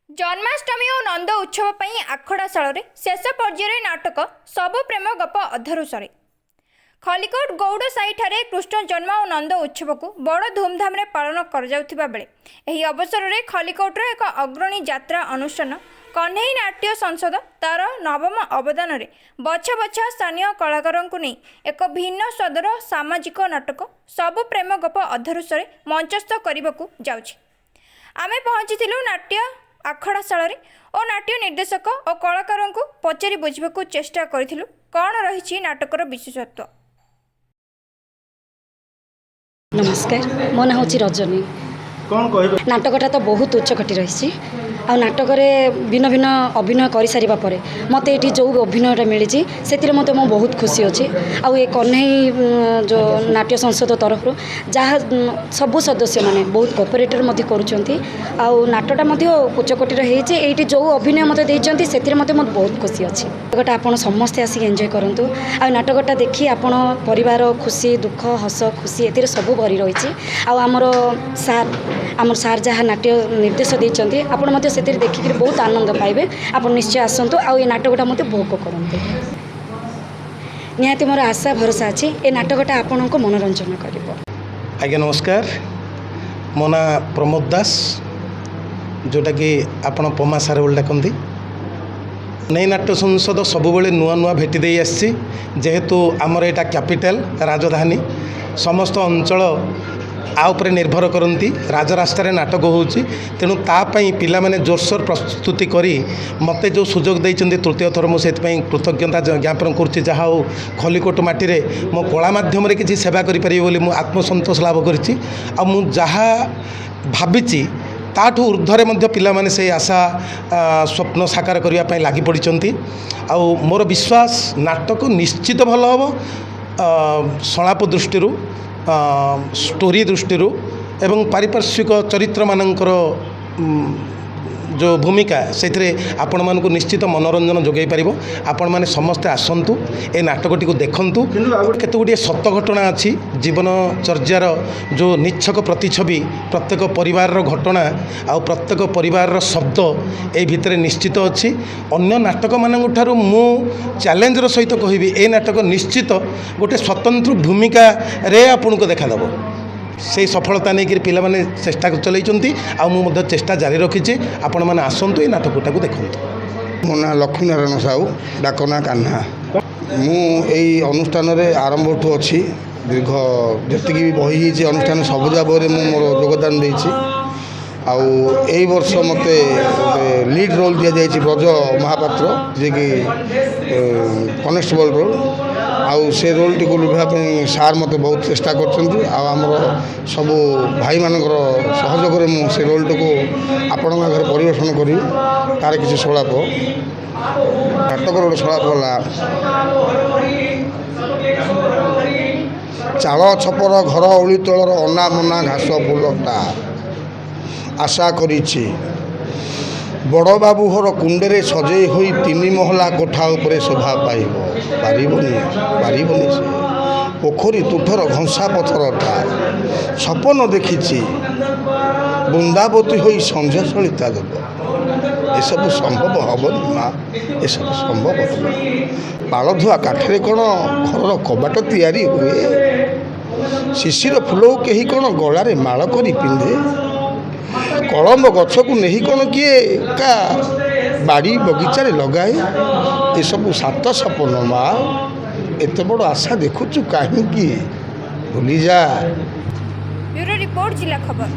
जन्माष्टमी और नंद उत्सव पर आखड़ाशाल शेष पर्यायर नाटक सबु प्रेम गप अधरू सरे। खलिकोट गौड़ साई ठारे कृष्ण जन्म और नंद उत्सव को बड़ धूमधाम पालन कर अवसर में खलिकोटर एक अग्रणी यात्रा अनुष्ठान कन्हई नाट्य संसद तार नवम अवदान में बछा बछा स्थानीय कलाकार को नहीं एक भिन्न स्वादर सामाजिक नाटक सबु प्रेम गप अधरू सरे मंचस्थ करने को जाउछि। आमे पहुंचीलु नाट्य आखड़ाशाल और नाट्य निर्देशक और कलाकार को पचारि बुझा चेष्टा करूँ कौन रही नाटकर विशेषत्व। नमस्कार, मो ना हूँ रजनी। कौन कह नाटकटा तो बहुत उच्चकोटी रही आ नाटक भिन्न भिन्न अभिनय कर सारा पर मत ये जो अभिनयटा मिली से मत मो बहुत खुशी अच्छी। आउ ये कन्हई जो नाट्य संसद तरफ जहाँ सबू सदस्य मैंने बहुत कोऑपरेटर नाटकटा उच्चकोटी ये जो अभिनय मत देते से मत बहुत खुशी अच्छी। नाटकटा आप समस्ते आसिक एंजॉय करूँ आ नाटकटा देखी आपण परिवार खुशी दुख हस खुशी ए सब भरी रही। आमर सार जहाँ नाट्य निर्देश देते आपण मत से देखिक बहुत आनंद पाइबे। आप निश्चय आसतु आ नाटकटा मत भोग करते निहाती मोर आशा भरोसा अच्छी ए नाटकटा आपण को मनोरंजन कर। आज्ञा नमस्कार, मो ना प्रमोद दास जोटा कि आपण पमा सारे बोल डाकती। नई नाट्य संसद सब नुआ नुआ भेटी दे आसी जेहेतु आमर एटा कैपिटल राजधानी समस्त अंचल आउपरे निर्भर करती राजरास्त नाटक होची तेणु तापाई पिला माने जोरसोर प्रस्तुति करी मते जो सुजोग देइचंदी तृतीय थर मुझे कृतज्ञता ज्ञापन करुच्ची। जहाँ हो खलिकोट माटी मो कला माध्यम रे किसी सेवा करि परिबे बोली मु आत्मसंतोष लाभ करिछि। आ मु जहाँ भाबिछि ताठू ऊर्ध्वरे मध्य पिला माने से आशा स्वप्न साकार करिया पई लागि पड़िचंती। आ मोर विश्वास नाटक निश्चित भल हम संलाप दृष्टि स्टोरी दृष्टि एवं पारिपार्श्विक चरित्र मानकर जो भूमिका से आपण मानक निश्चित मनोरंजन जोगई पार। आपण मैंने समस्ते आसतु ए नाटकटी को देखु केत गुड़े सत घटना अच्छी जीवनचर्यार जो निच्छक प्रतिछवि प्रत्येक परिवार घटना आ प्रत्येक परिवार शब्द ए भितर निश्चित अच्छी। अन्य नाटक मान ठारू मु चैलेंजर सहित कहबी ए नाटक निश्चित गोटे स्वतंत्र भूमिका रे आपन को देखादेव। से सफलता नहीं कि पिला माने चेष्टा चलती आ चेष्टा जारी रखी। आपण मैंने आसतु ये नाटकटा को देखु। मो ना लक्ष्मीनारायण साहू डाकना कान्हा। मु यही अनुष्ठान आरंभ ठू अच्छी दीर्घ जी बही अनुष्ठान सबुजा बहरे मोर योगदान देती। आई वर्ष मत लीड रोल दि जाए ब्रज महापात्र जी कि कनेस्टेबल रोल आउ से रोल टी लुभापी सार मत बहुत चेष्टा करमर सबू भाई मानकर सहयोग से रोल टी आपण आगे परिवेशन करी तार किसी संलाप नाटक गोटे संलाप चाल छपर घर ओली तलर अना मना घास फुलटा आशा करिछि बड़ बाबू हर कुंडे सजे होई 3 महला कोठा उपरे शोभा पाइब पारिबनी से पोखरी तुठर घंसा पथरटा सपन देखिछि बृंदावती होई संझ सलिता देव। एसबू संभव हेनी माँ, एसबू संभव हे पालधुआ काठरे कौन घर कबाट तैयारी हुए शिशिर फूल कहीं कौन गलारे माल करी पिंधे कलम गछ को नहीं कौन किए का बाड़ी बगीचा लगाए। ये सब सात सपन माँ एत बड़ आशा देखुचु कहीं भूली जा। ब्यूरो रिपोर्ट जिला खबर।